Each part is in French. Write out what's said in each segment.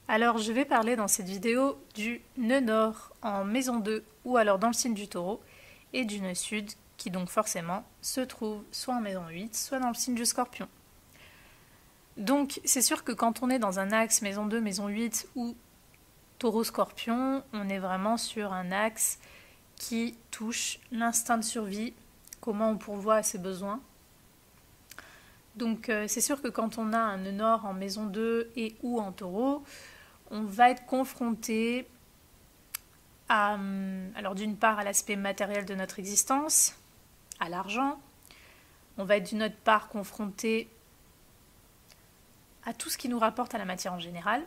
Alors je vais parler dans cette vidéo du nœud nord en maison 2 ou alors dans le signe du taureau et du nœud sud qui donc forcément se trouve soit en maison 8 soit dans le signe du scorpion. Donc c'est sûr que quand on est dans un axe maison 2, maison 8 ou taureau-scorpion, on est vraiment sur un axe qui touche l'instinct de survie, comment on pourvoit à ses besoins. Donc c'est sûr que quand on a un nœud nord en maison 2 et ou en taureau, on va être confronté à, alors d'une part à l'aspect matériel de notre existence, à l'argent, on va être d'une autre part confronté à tout ce qui nous rapporte à la matière en général.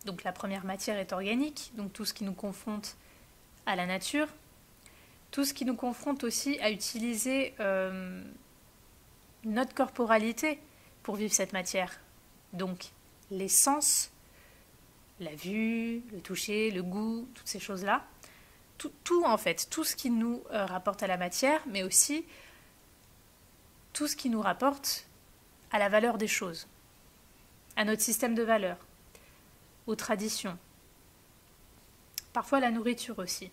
Donc la première matière est organique, donc tout ce qui nous confronte à la nature, tout ce qui nous confronte aussi à utiliser notre corporalité pour vivre cette matière. Donc les sens, la vue, le toucher, le goût, toutes ces choses-là. Tout en fait, tout ce qui nous rapporte à la matière, mais aussi tout ce qui nous rapporte à la valeur des choses, à notre système de valeurs, aux traditions, parfois la nourriture aussi.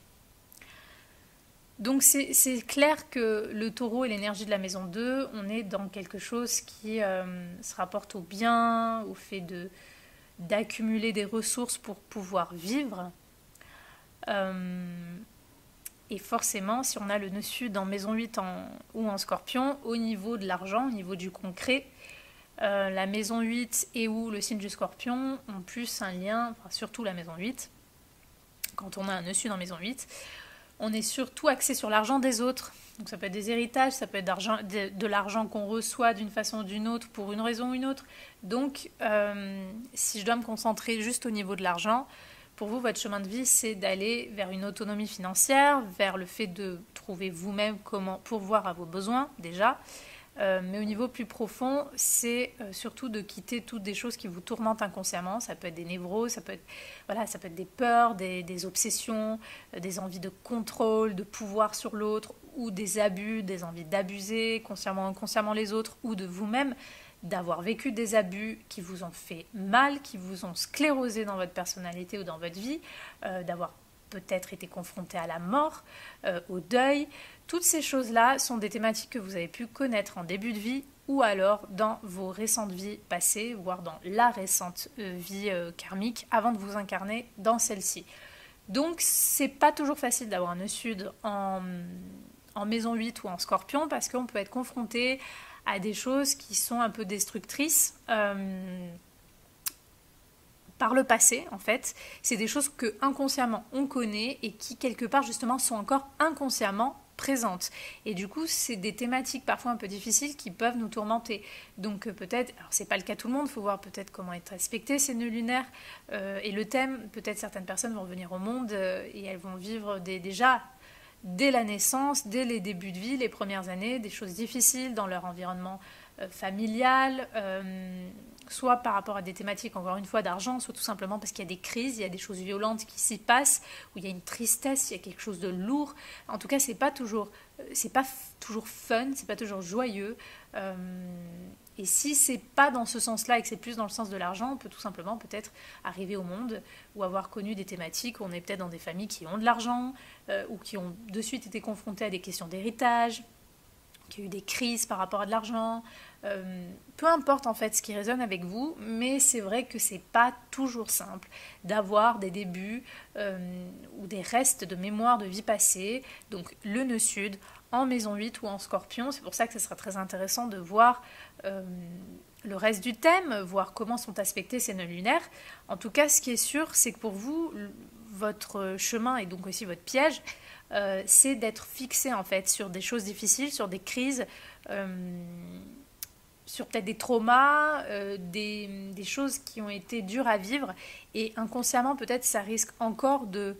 Donc c'est clair que le taureau et l'énergie de la maison 2, on est dans quelque chose qui se rapporte au bien, au fait d'accumuler des ressources pour pouvoir vivre. Et forcément, si on a le nœud sud en maison 8 ou en scorpion, au niveau de l'argent, au niveau du concret, la maison 8 et ou le signe du scorpion ont plus un lien, enfin, surtout la maison 8, quand on a un nœud sud en maison 8, on est surtout axé sur l'argent des autres. Donc ça peut être des héritages, ça peut être de l'argent qu'on reçoit d'une façon ou d'une autre pour une raison ou une autre. Donc si je dois me concentrer juste au niveau de l'argent, pour vous, votre chemin de vie, c'est d'aller vers une autonomie financière, vers le fait de trouver vous-même comment pourvoir à vos besoins déjà. Mais au niveau plus profond, c'est surtout de quitter toutes des choses qui vous tourmentent inconsciemment. Ça peut être des névroses, ça peut être des peurs, des obsessions, des envies de contrôle, de pouvoir sur l'autre, ou des abus, des envies d'abuser consciemment ou inconsciemment les autres, ou de vous-même, d'avoir vécu des abus qui vous ont fait mal, qui vous ont sclérosé dans votre personnalité ou dans votre vie, d'avoir peut-être été confronté à la mort, au deuil. Toutes ces choses-là sont des thématiques que vous avez pu connaître en début de vie ou alors dans vos récentes vies passées, voire dans la récente vie karmique avant de vous incarner dans celle-ci. Donc c'est pas toujours facile d'avoir un nœud sud en maison 8 ou en scorpion parce qu'on peut être confronté à des choses qui sont un peu destructrices par le passé en fait. C'est des choses que inconsciemment on connaît et qui quelque part justement sont encore inconsciemment présentes. Et du coup, c'est des thématiques parfois un peu difficiles qui peuvent nous tourmenter. Donc peut-être, alors c'est pas le cas de tout le monde, il faut voir peut-être comment être respecté ces nœuds lunaires et le thème, peut-être certaines personnes vont venir au monde et elles vont vivre déjà dès la naissance, dès les débuts de vie, les premières années, des choses difficiles dans leur environnement familial, soit par rapport à des thématiques, encore une fois, d'argent, soit tout simplement parce qu'il y a des crises, il y a des choses violentes qui s'y passent, où il y a une tristesse, il y a quelque chose de lourd. En tout cas, c'est pas toujours fun, c'est pas toujours joyeux. Et si c'est pas dans ce sens-là et que c'est plus dans le sens de l'argent, on peut tout simplement peut-être arriver au monde ou avoir connu des thématiques où on est peut-être dans des familles qui ont de l'argent ou qui ont de suite été confrontées à des questions d'héritage, qu'il y a eu des crises par rapport à de l'argent. Peu importe en fait ce qui résonne avec vous, mais c'est vrai que c'est pas toujours simple d'avoir des débuts ou des restes de mémoire de vie passée. Donc le nœud sud en maison 8 ou en scorpion, c'est pour ça que ce sera très intéressant de voir le reste du thème, voir comment sont aspectés ces nœuds lunaires. En tout cas, ce qui est sûr, c'est que pour vous, votre chemin et donc aussi votre piège, c'est d'être fixé en fait sur des choses difficiles, sur des crises, sur peut-être des traumas, des choses qui ont été dures à vivre et inconsciemment peut-être ça risque encore de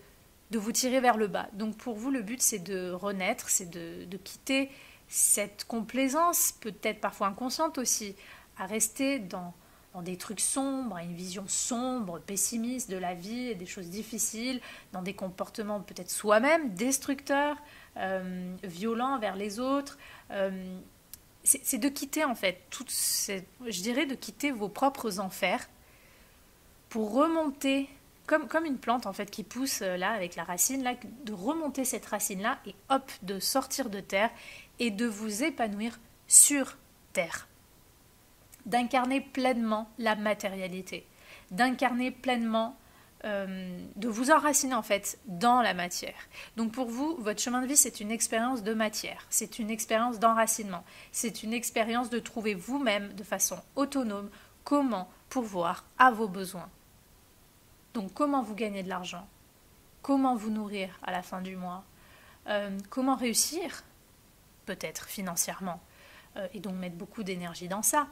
vous tirer vers le bas. Donc pour vous le but c'est de renaître, c'est de quitter cette complaisance, peut-être parfois inconsciente aussi, à rester dans des trucs sombres, à une vision sombre, pessimiste de la vie et des choses difficiles, dans des comportements peut-être soi-même destructeurs, violents vers les autres. C'est de quitter en fait, je dirais de quitter vos propres enfers pour remonter, comme une plante en fait qui pousse là avec la racine, là, de remonter cette racine-là et hop, de sortir de terre et de vous épanouir sur terre. D'incarner pleinement la matérialité, d'incarner pleinement, de vous enraciner en fait dans la matière. Donc pour vous, votre chemin de vie, c'est une expérience de matière, c'est une expérience d'enracinement, c'est une expérience de trouver vous-même de façon autonome comment pourvoir à vos besoins. Donc comment vous gagner de l'argent, comment vous nourrir à la fin du mois, comment réussir, peut-être financièrement, et donc mettre beaucoup d'énergie dans ça.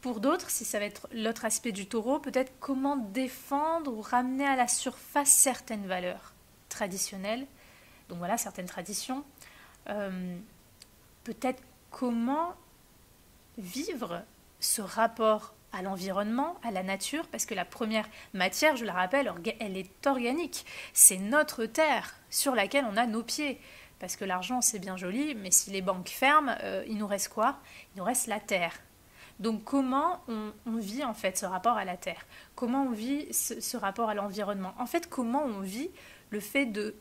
Pour d'autres, si ça va être l'autre aspect du taureau, peut-être comment défendre ou ramener à la surface certaines valeurs traditionnelles, donc voilà, certaines traditions, peut-être comment vivre ce rapport à l'environnement, à la nature, parce que la première matière, je la rappelle, elle est organique, c'est notre terre sur laquelle on a nos pieds, parce que l'argent c'est bien joli, mais si les banques ferment, il nous reste quoi? Il nous reste la terre. Donc comment on vit en fait ce rapport à la terre? Comment on vit ce rapport à l'environnement? En fait, comment on vit le fait de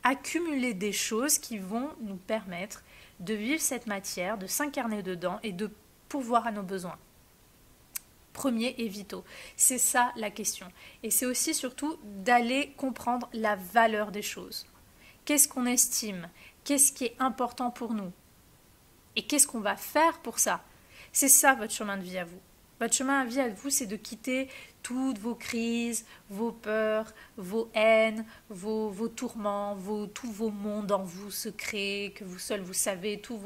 accumuler des choses qui vont nous permettre de vivre cette matière, de s'incarner dedans et de pourvoir à nos besoins premiers et vitaux. C'est ça la question. Et c'est aussi surtout d'aller comprendre la valeur des choses. Qu'est-ce qu'on estime? Qu'est-ce qui est important pour nous? Et qu'est-ce qu'on va faire pour ça? C'est ça votre chemin de vie à vous. Votre chemin de vie à vous, c'est de quitter toutes vos crises, vos peurs, vos haines, vos tourments, tous vos mondes en vous secrets, que vous seul vous savez, toutes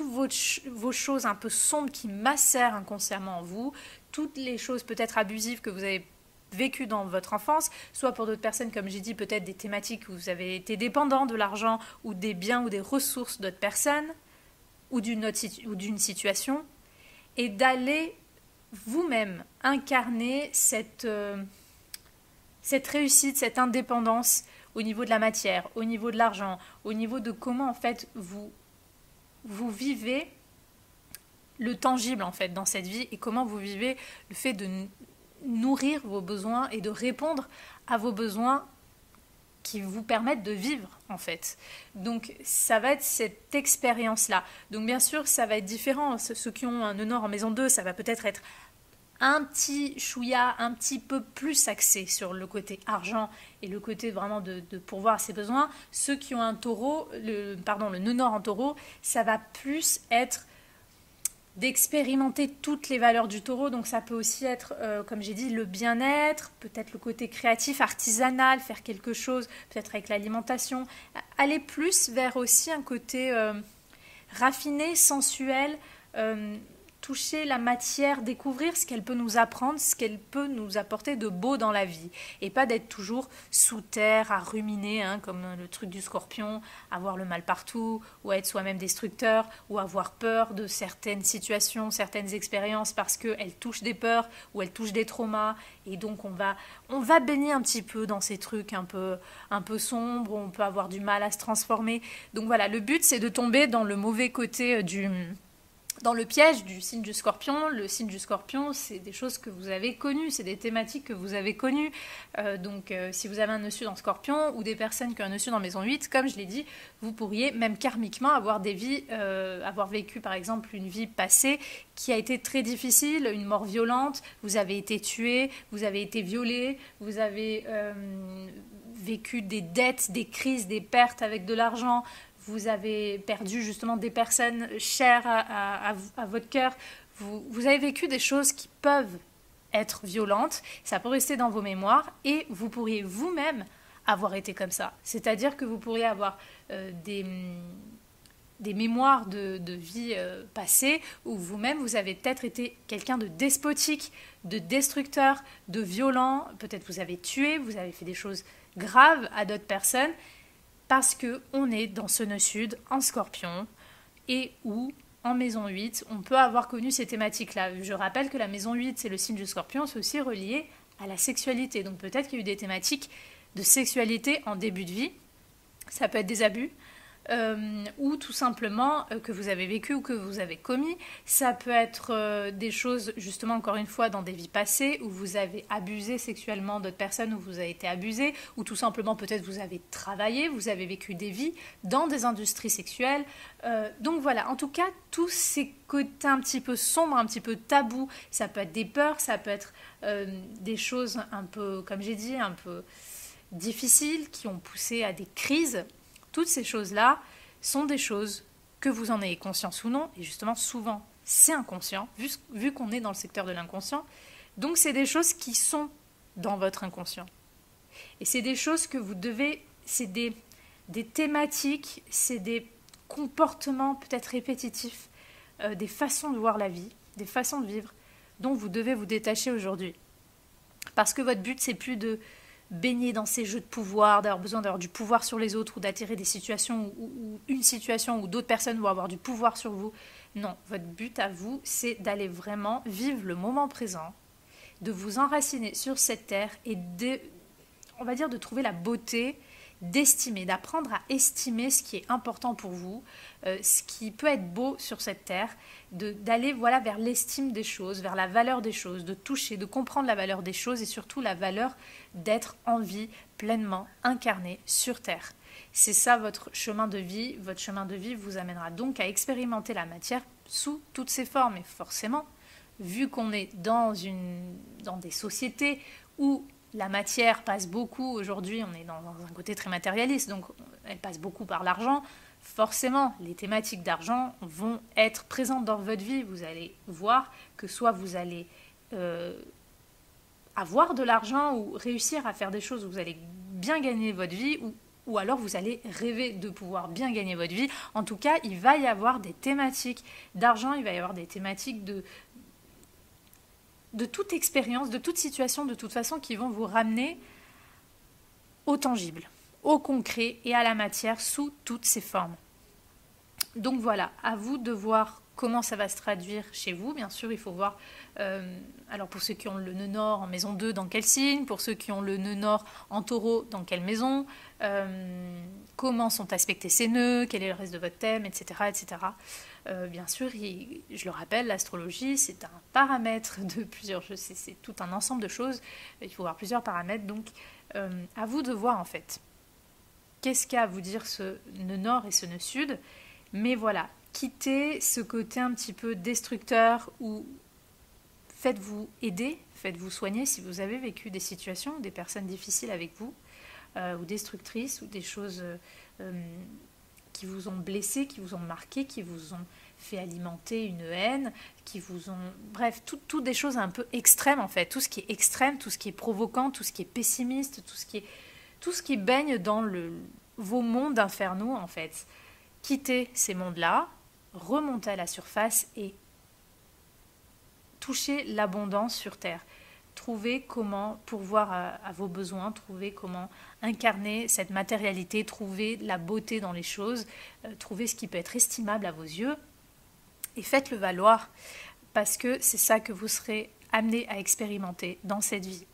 vos choses un peu sombres qui macèrent inconsciemment en vous, toutes les choses peut-être abusives que vous avez vécues dans votre enfance, soit pour d'autres personnes, comme j'ai dit, peut-être des thématiques où vous avez été dépendant de l'argent ou des biens ou des ressources d'autres personnes ou d'une situation, et d'aller vous-même incarner cette réussite, cette indépendance au niveau de la matière, au niveau de l'argent, au niveau de comment en fait vous vivez le tangible en fait dans cette vie et comment vous vivez le fait de nourrir vos besoins et de répondre à vos besoins qui vous permettent de vivre en fait. Donc ça va être cette expérience-là. Donc bien sûr ça va être différent. Ceux qui ont un nœud nord en maison 2, ça va peut-être être un petit chouïa, un petit peu plus axé sur le côté argent et le côté vraiment de pourvoir à ses besoins. Ceux qui ont un taureau, le nœud nord en taureau, ça va plus être d'expérimenter toutes les valeurs du taureau, donc ça peut aussi être, comme j'ai dit, le bien-être, peut-être le côté créatif, artisanal, faire quelque chose, peut-être avec l'alimentation, aller plus vers aussi un côté raffiné, sensuel, toucher la matière, découvrir ce qu'elle peut nous apprendre, ce qu'elle peut nous apporter de beau dans la vie. Et pas d'être toujours sous terre, à ruminer, comme le truc du scorpion, avoir le mal partout, ou à être soi-même destructeur, ou avoir peur de certaines situations, certaines expériences, parce qu'elles touchent des peurs, ou elles touchent des traumas. Et donc on va baigner un petit peu dans ces trucs un peu sombres, où on peut avoir du mal à se transformer. Donc voilà, le but c'est de tomber dans le mauvais côté dans le piège du signe du scorpion. Le signe du scorpion, c'est des choses que vous avez connues, c'est des thématiques que vous avez connues. Donc si vous avez un nœud sud en scorpion ou des personnes qui ont un nœud sud en maison 8, comme je l'ai dit, vous pourriez même karmiquement avoir des vies, avoir vécu par exemple une vie passée qui a été très difficile, une mort violente, vous avez été tué, vous avez été violé, vous avez vécu des dettes, des crises, des pertes avec de l'argent, vous avez perdu justement des personnes chères à votre cœur, vous avez vécu des choses qui peuvent être violentes, ça peut rester dans vos mémoires et vous pourriez vous-même avoir été comme ça. C'est-à-dire que vous pourriez avoir des mémoires de vie passée où vous-même vous avez peut-être été quelqu'un de despotique, de destructeur, de violent, peut-être vous avez tué, vous avez fait des choses graves à d'autres personnes, parce qu'on est dans ce nœud sud en scorpion et où en maison 8 on peut avoir connu ces thématiques-là. Je rappelle que la maison 8 c'est le signe du scorpion, c'est aussi relié à la sexualité. Donc peut-être qu'il y a eu des thématiques de sexualité en début de vie, ça peut être des abus, ou tout simplement que vous avez vécu ou que vous avez commis. Ça peut être des choses, justement, encore une fois, dans des vies passées, où vous avez abusé sexuellement d'autres personnes, où vous avez été abusé, ou tout simplement peut-être vous avez travaillé, vous avez vécu des vies dans des industries sexuelles. Donc voilà, en tout cas, tous ces côtés un petit peu sombres, un petit peu tabous, ça peut être des peurs, ça peut être des choses un peu, comme j'ai dit, un peu difficiles, qui ont poussé à des crises. Toutes ces choses-là sont des choses que vous en ayez conscience ou non, et justement souvent c'est inconscient, vu qu'on est dans le secteur de l'inconscient, donc c'est des choses qui sont dans votre inconscient. Et c'est des choses que vous devez, c'est des thématiques, c'est des comportements peut-être répétitifs, des façons de voir la vie, des façons de vivre, dont vous devez vous détacher aujourd'hui. Parce que votre but, c'est plus de baigner dans ces jeux de pouvoir, d'avoir besoin d'avoir du pouvoir sur les autres ou d'attirer des situations ou une situation où d'autres personnes vont avoir du pouvoir sur vous. Non, votre but à vous, c'est d'aller vraiment vivre le moment présent, de vous enraciner sur cette terre et on va dire de trouver la beauté, d'estimer, d'apprendre à estimer ce qui est important pour vous, ce qui peut être beau sur cette terre, d'aller voilà vers l'estime des choses, vers la valeur des choses, de toucher, de comprendre la valeur des choses et surtout la valeur d'être en vie pleinement incarné sur terre. C'est ça votre chemin de vie. Votre chemin de vie vous amènera donc à expérimenter la matière sous toutes ses formes. Et forcément, vu qu'on est dans des sociétés où la matière passe beaucoup, aujourd'hui on est dans un côté très matérialiste, donc elle passe beaucoup par l'argent, forcément les thématiques d'argent vont être présentes dans votre vie. Vous allez voir que soit vous allez avoir de l'argent ou réussir à faire des choses où vous allez bien gagner votre vie, ou alors vous allez rêver de pouvoir bien gagner votre vie. En tout cas, il va y avoir des thématiques d'argent, il va y avoir des thématiques de toute expérience, de toute situation, de toute façon, qui vont vous ramener au tangible, au concret et à la matière sous toutes ses formes. Donc voilà, à vous de voir comment ça va se traduire chez vous. Bien sûr, il faut voir, alors pour ceux qui ont le nœud nord en maison 2, dans quel signe, pour ceux qui ont le nœud nord en taureau, dans quelle maison, comment sont aspectés ces nœuds, quel est le reste de votre thème, etc. etc. Bien sûr, je le rappelle, l'astrologie, c'est un paramètre de plusieurs choses, c'est tout un ensemble de choses, il faut voir plusieurs paramètres, donc à vous de voir en fait. Qu'est-ce qu'a à vous dire ce nœud nord et ce nœud sud? Mais voilà, quittez ce côté un petit peu destructeur ou faites-vous aider, faites-vous soigner si vous avez vécu des situations, des personnes difficiles avec vous, ou destructrices, ou des choses qui vous ont blessé, qui vous ont marqué, qui vous ont fait alimenter une haine, qui vous ont... Bref, tout des choses un peu extrêmes en fait. Tout ce qui est extrême, tout ce qui est provoquant, tout ce qui est pessimiste, tout ce qui baigne dans vos mondes infernaux en fait. Quittez ces mondes-là, remontez à la surface et touchez l'abondance sur Terre. Trouvez comment pourvoir à vos besoins, trouvez comment incarner cette matérialité, trouvez la beauté dans les choses, trouvez ce qui peut être estimable à vos yeux et faites-le valoir parce que c'est ça que vous serez amené à expérimenter dans cette vie.